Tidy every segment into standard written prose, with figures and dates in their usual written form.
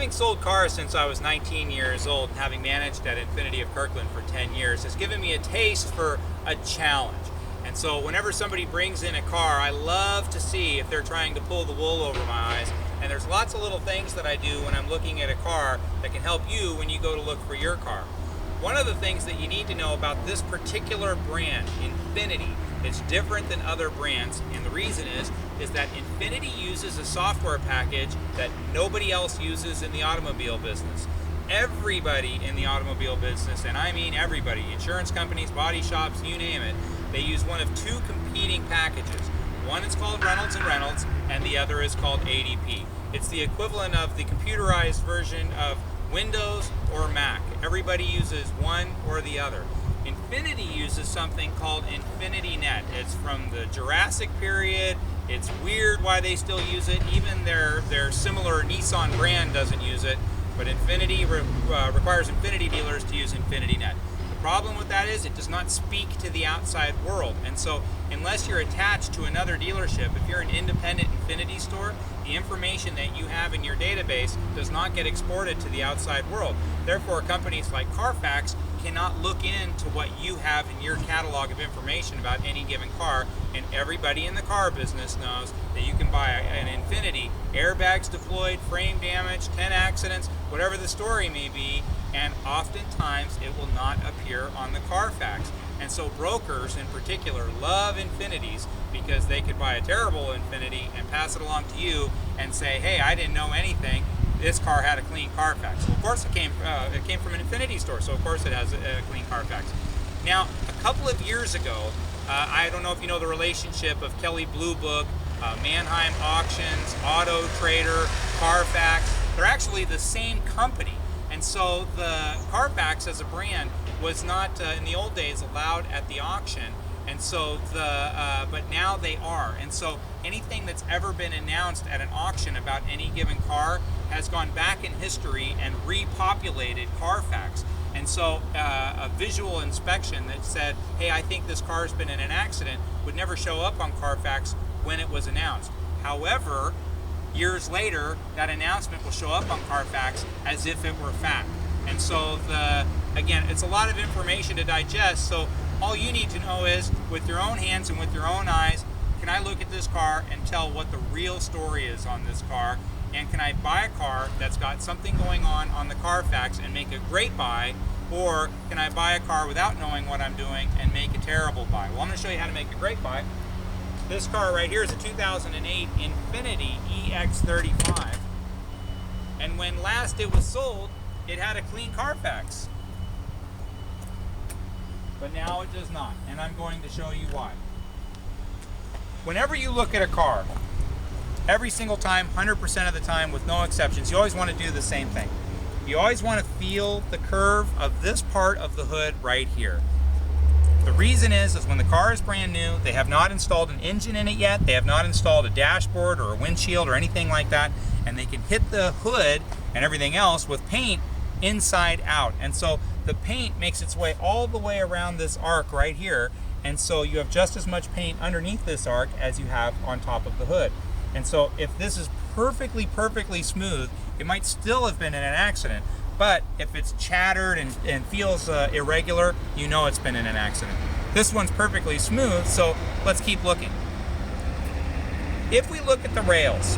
Having sold cars since I was 19 years old and having managed at Infiniti of Kirkland for 10 years has given me a taste for a challenge. And so whenever somebody brings in a car, I love to see if they're trying to pull the wool over my eyes. And there's lots of little things that I do when I'm looking at a car that can help you when you go to look for your car. One of the things that you need to know about this particular brand, Infiniti, it's different than other brands, and the reason is that Infiniti uses a software package that nobody else uses in the automobile business. Everybody in the automobile business, and I mean everybody, insurance companies, body shops, you name it, they use one of two competing packages. One is called Reynolds & Reynolds, and the other is called ADP. It's the equivalent of the computerized version of Windows or Mac. Everybody uses one or the other. Infiniti uses something called Infiniti Net. It's from the Jurassic period. It's weird why they still use it. Even their similar Nissan brand doesn't use it, but Infiniti requires Infiniti dealers to use Infiniti Net. The problem with that is it does not speak to the outside world, and so unless you're attached to another dealership, if you're an independent Infiniti store, the information that you have in your database does not get exported to the outside world. Therefore, companies like Carfax cannot look into what you have in your catalog of information about any given car, and everybody in the car business knows that you can buy an Infiniti, airbags deployed, frame damage, 10 accidents, whatever the story may be, and oftentimes it will not appear on the Carfax. And so brokers in particular love Infinitis because they could buy a terrible Infiniti and pass it along to you and say, hey, I didn't know anything. This car had a clean Carfax. Well, of course it came from an Infiniti store, so of course it has a clean Carfax. Now, a couple of years ago, I don't know if you know the relationship of Kelley Blue Book, Manheim Auctions, Auto Trader, Carfax. They're actually the same company. And so the Carfax as a brand was not, in the old days, allowed at the auction. And so but now they are. And so anything that's ever been announced at an auction about any given car has gone back in history and repopulated Carfax. And so a visual inspection that said, hey, I think this car's been in an accident would never show up on Carfax when it was announced. However, years later, that announcement will show up on Carfax as if it were fact. And so again, it's a lot of information to digest, so all you need to know is, with your own hands and with your own eyes, can I look at this car and tell what the real story is on this car? And can I buy a car that's got something going on the Carfax and make a great buy? Or can I buy a car without knowing what I'm doing and make a terrible buy? Well, I'm going to show you how to make a great buy. This car right here is a 2008 Infiniti EX35. And when last it was sold, it had a clean Carfax. But now it does not, and I'm going to show you why. Whenever you look at a car, every single time, 100% of the time, with no exceptions, you always want to do the same thing. You always want to feel the curve of this part of the hood right here. The reason is when the car is brand new, they have not installed an engine in it yet, they have not installed a dashboard or a windshield or anything like that, and they can hit the hood and everything else with paint inside out. And so the paint makes its way all the way around this arc right here, and so you have just as much paint underneath this arc as you have on top of the hood. And so if this is perfectly smooth, it might still have been in an accident, but if it's chattered and feels irregular, you know it's been in an accident. This one's perfectly smooth, so let's keep looking. If we look at the rails,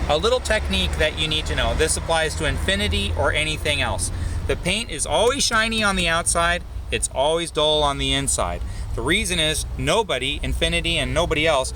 a little technique that you need to know, this applies to Infiniti or anything else. The paint is always shiny on the outside, it's always dull on the inside. The reason is nobody, Infiniti and nobody else,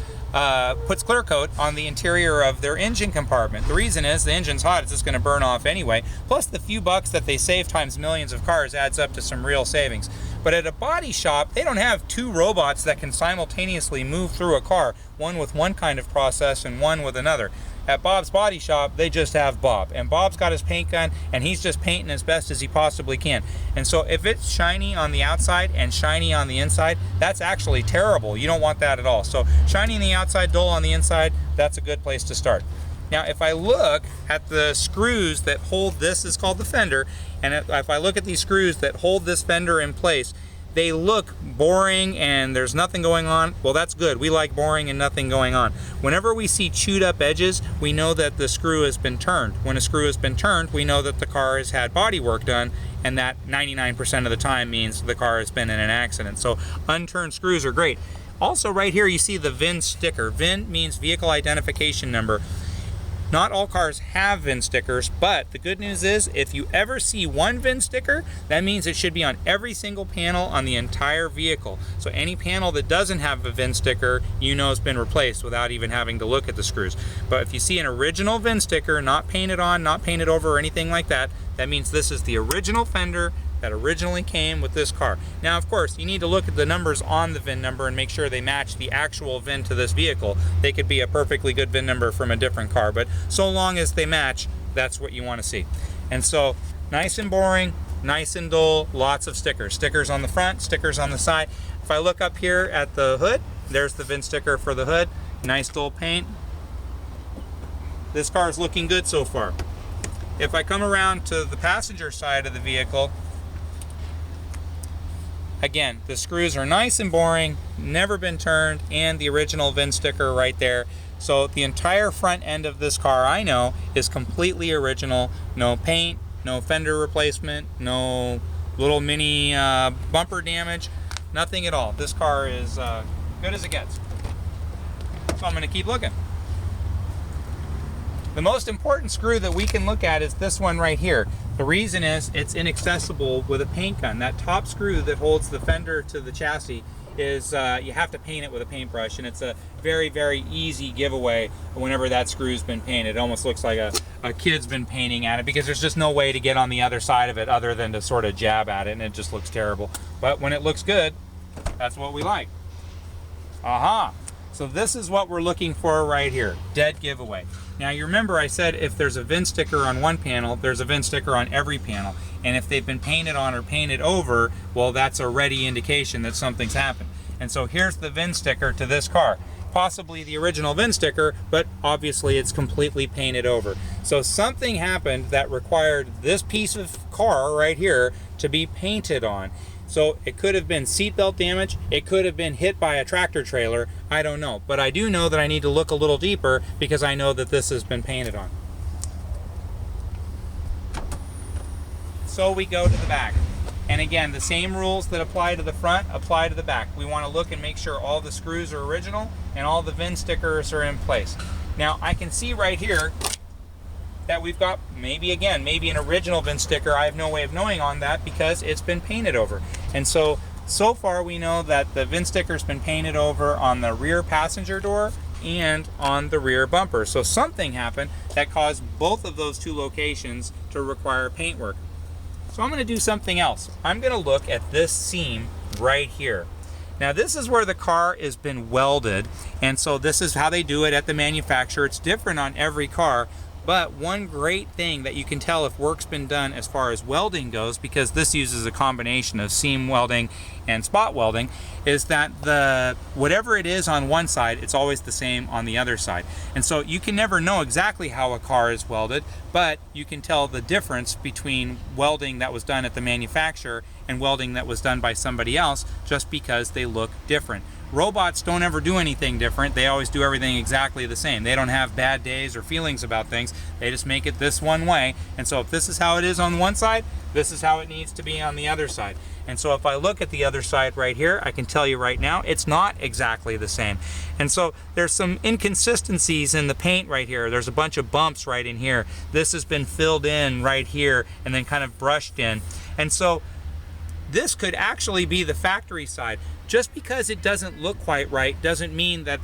puts clear coat on the interior of their engine compartment. The reason is the engine's hot, it's just going to burn off anyway. Plus the few bucks that they save times millions of cars adds up to some real savings. But at a body shop, they don't have two robots that can simultaneously move through a car, one with one kind of process and one with another. At Bob's Body Shop, they just have Bob. And Bob's got his paint gun, and he's just painting as best as he possibly can. And so if it's shiny on the outside and shiny on the inside, that's actually terrible. You don't want that at all. So shiny on the outside, dull on the inside, that's a good place to start. Now, if I look at the screws that hold this, is called the fender, and if I look at these screws that hold this fender in place, they look boring and there's nothing going on, well, that's good. We like boring and nothing going on. Whenever we see chewed up edges, we know that the screw has been turned. When a screw has been turned, we know that the car has had body work done, and that 99% of the time means the car has been in an accident. So unturned screws are great. Also right here you see the VIN sticker. VIN means vehicle identification number. Not all cars have VIN stickers, but the good news is if you ever see one VIN sticker, that means it should be on every single panel on the entire vehicle. So any panel that doesn't have a VIN sticker, you know it's been replaced without even having to look at the screws. But if you see an original VIN sticker, not painted on, not painted over or anything like that, that means this is the original fender that originally came with this car. Now, of course, you need to look at the numbers on the VIN number and make sure they match the actual VIN to this vehicle. They could be a perfectly good VIN number from a different car, but so long as they match, that's what you want to see. And so, nice and boring, nice and dull, lots of stickers. Stickers on the front, stickers on the side. If I look up here at the hood, there's the VIN sticker for the hood. Nice dull paint. This car is looking good so far. If I come around to the passenger side of the vehicle, again, the screws are nice and boring, never been turned, and the original VIN sticker right there. So the entire front end of this car, I know, is completely original. No paint, no fender replacement, no little mini bumper damage, nothing at all. This car is good as it gets. So I'm going to keep looking. The most important screw that we can look at is this one right here. The reason is it's inaccessible with a paint gun. That top screw that holds the fender to the chassis is, you have to paint it with a paintbrush, and it's a very, very easy giveaway whenever that screw's been painted. It almost looks like a kid's been painting at it because there's just no way to get on the other side of it other than to sort of jab at it, and it just looks terrible. But when it looks good, that's what we like. Aha! So this is what we're looking for right here. Dead giveaway. Now you remember I said if there's a VIN sticker on one panel, there's a VIN sticker on every panel. And if they've been painted on or painted over, well, that's a ready indication that something's happened. And so here's the VIN sticker to this car. Possibly the original VIN sticker, but obviously it's completely painted over. So something happened that required this piece of car right here to be painted on. So it could have been seatbelt damage, it could have been hit by a tractor trailer, I don't know. But I do know that I need to look a little deeper because I know that this has been painted on. So we go to the back. And again, the same rules that apply to the front apply to the back. We want to look and make sure all the screws are original and all the VIN stickers are in place. Now I can see right here that we've got maybe an original VIN sticker. I have no way of knowing on that because it's been painted over. And so far we know that the VIN sticker's been painted over on the rear passenger door and on the rear bumper. So something happened that caused both of those two locations to require paint work. So I'm going to do something else. I'm going to look at this seam right here. Now this is where the car has been welded, and so this is how they do it at the manufacturer. It's different on every car. But one great thing that you can tell if work's been done as far as welding goes, because this uses a combination of seam welding and spot welding, is that whatever it is on one side, it's always the same on the other side. And so you can never know exactly how a car is welded, but you can tell the difference between welding that was done at the manufacturer and welding that was done by somebody else just because they look different. Robots don't ever do anything different. They always do everything exactly the same. They don't have bad days or feelings about things. They just make it this one way. And so if this is how it is on one side, this is how it needs to be on the other side. And so if I look at the other side right here, I can tell you right now, it's not exactly the same. And so there's some inconsistencies in the paint right here. There's a bunch of bumps right in here. This has been filled in right here and then kind of brushed in. And so this could actually be the factory side. Just because it doesn't look quite right doesn't mean that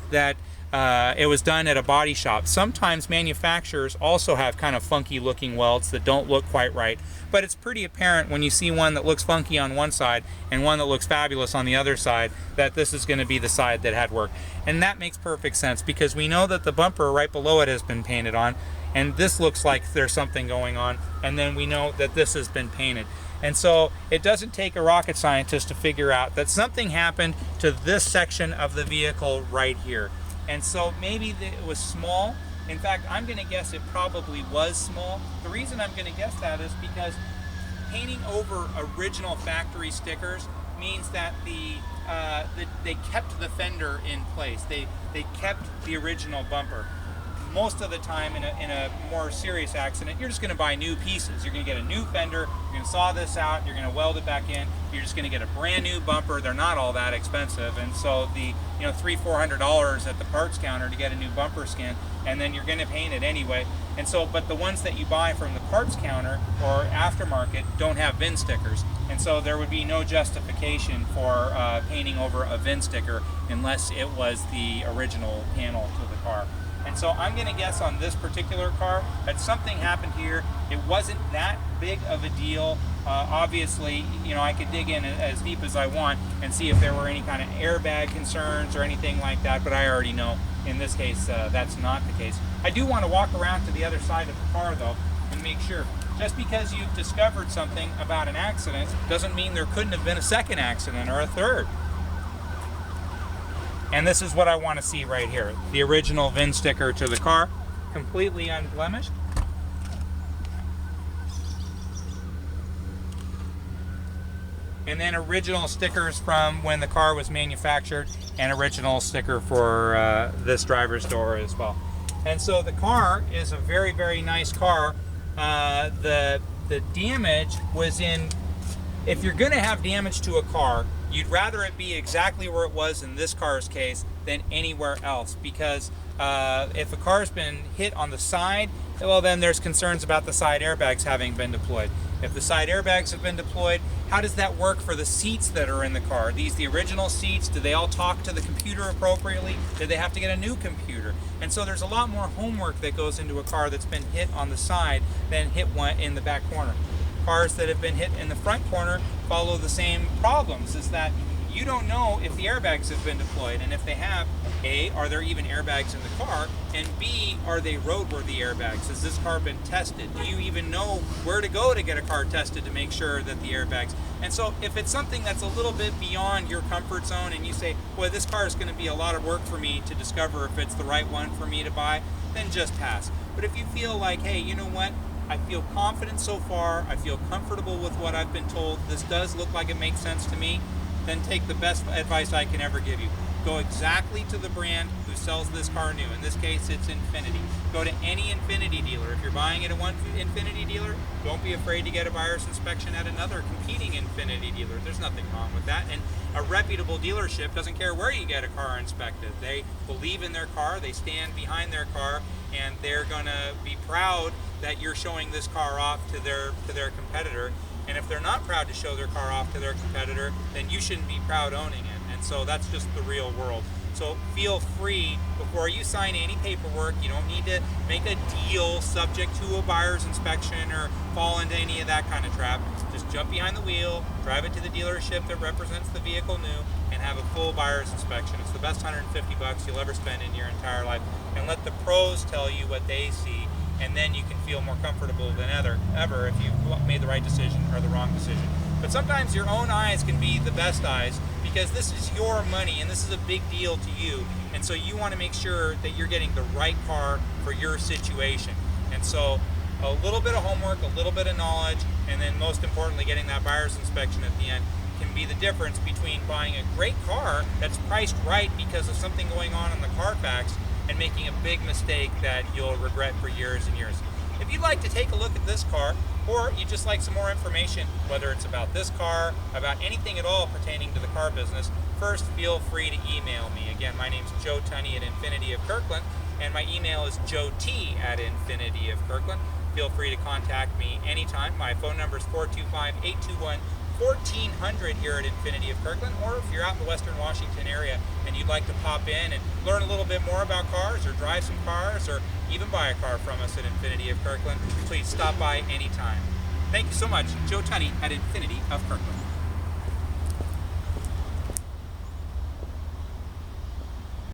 it was done at a body shop. Sometimes manufacturers also have kind of funky looking welds that don't look quite right, but it's pretty apparent when you see one that looks funky on one side and one that looks fabulous on the other side that this is going to be the side that had work. And that makes perfect sense because we know that the bumper right below it has been painted on, and this looks like there's something going on, and then we know that this has been painted. And so it doesn't take a rocket scientist to figure out that something happened to this section of the vehicle right here. And so maybe it was small. In fact, I'm going to guess it probably was small. The reason I'm going to guess that is because painting over original factory stickers means that they kept the fender in place. They kept the original bumper. Most of the time in a more serious accident, you're just going to buy new pieces. You're going to get a new fender, you're going to saw this out, you're going to weld it back in, you're just going to get a brand new bumper. They're not all that expensive, and so the $300-400 at the parts counter to get a new bumper skin, and then you're going to paint it anyway. And so, but the ones that you buy from the parts counter or aftermarket don't have VIN stickers, and so there would be no justification for painting over a VIN sticker unless it was the original panel to the car. And so I'm going to guess on this particular car that something happened here. It wasn't that big of a deal. Obviously, I could dig in as deep as I want and see if there were any kind of airbag concerns or anything like that, but I already know in this case that's not the case. I do want to walk around to the other side of the car though and make sure. Just because you've discovered something about an accident doesn't mean there couldn't have been a second accident or a third. And this is what I want to see right here. The original VIN sticker to the car, completely unblemished. And then original stickers from when the car was manufactured, and original sticker for this driver's door as well. And so the car is a very, very nice car. The damage was in, if you're going to have damage to a car, you'd rather it be exactly where it was in this car's case than anywhere else, because if a car's been hit on the side, well, then there's concerns about the side airbags having been deployed. If the side airbags have been deployed, how does that work for the seats that are in the car? Are these the original seats? Do they all talk to the computer appropriately? Did they have to get a new computer? And so there's a lot more homework that goes into a car that's been hit on the side than hit one in the back corner. Cars that have been hit in the front corner follow the same problems, is that you don't know if the airbags have been deployed, and if they have, A, are there even airbags in the car, and B, are they roadworthy airbags? Has this car been tested? Do you even know where to go to get a car tested to make sure that the airbags? And so if it's something that's a little bit beyond your comfort zone and you say, boy, this car is going to be a lot of work for me to discover if it's the right one for me to buy, then just pass. But if you feel like, hey, you know what? I feel confident so far, I feel comfortable with what I've been told, this does look like it makes sense to me, then take the best advice I can ever give you. Go exactly to the brand who sells this car new. In this case, it's Infiniti. Go to any Infiniti dealer. If you're buying it at one Infiniti dealer, don't be afraid to get a buyer's inspection at another competing Infiniti dealer. There's nothing wrong with that. And a reputable dealership doesn't care where you get a car inspected. They believe in their car, they stand behind their car, and they're gonna be proud that you're showing this car off to their competitor. And if they're not proud to show their car off to their competitor, then you shouldn't be proud owning it. And so that's just the real world. So feel free, before you sign any paperwork, you don't need to make a deal subject to a buyer's inspection or fall into any of that kind of trap. Just jump behind the wheel, drive it to the dealership that represents the vehicle new, and have a full buyer's inspection. It's the best $150 you'll ever spend in your entire life. And let the pros tell you what they see, and then you can feel more comfortable than ever if you've made the right decision or the wrong decision. But sometimes your own eyes can be the best eyes, because this is your money and this is a big deal to you. And so you want to make sure that you're getting the right car for your situation. And so a little bit of homework, a little bit of knowledge, and then most importantly, getting that buyer's inspection at the end can be the difference between buying a great car that's priced right because of something going on in the Carfax and making a big mistake that you'll regret for years and years. If you'd like to take a look at this car, or you just like some more information, whether it's about this car, about anything at all pertaining to the car business, first feel free to email me. Again, my name's Joe Tunney at Infiniti of Kirkland, and my email is joet@Infiniti of Kirkland. Feel free to contact me anytime. My phone number is 425-821-1400 here at Infiniti of Kirkland, or if you're out in the Western Washington area and you'd like to pop in and learn a little bit more about cars or drive some cars or even buy a car from us at Infiniti of Kirkland, please stop by anytime. Thank you so much. Joe Tunney at Infiniti of Kirkland.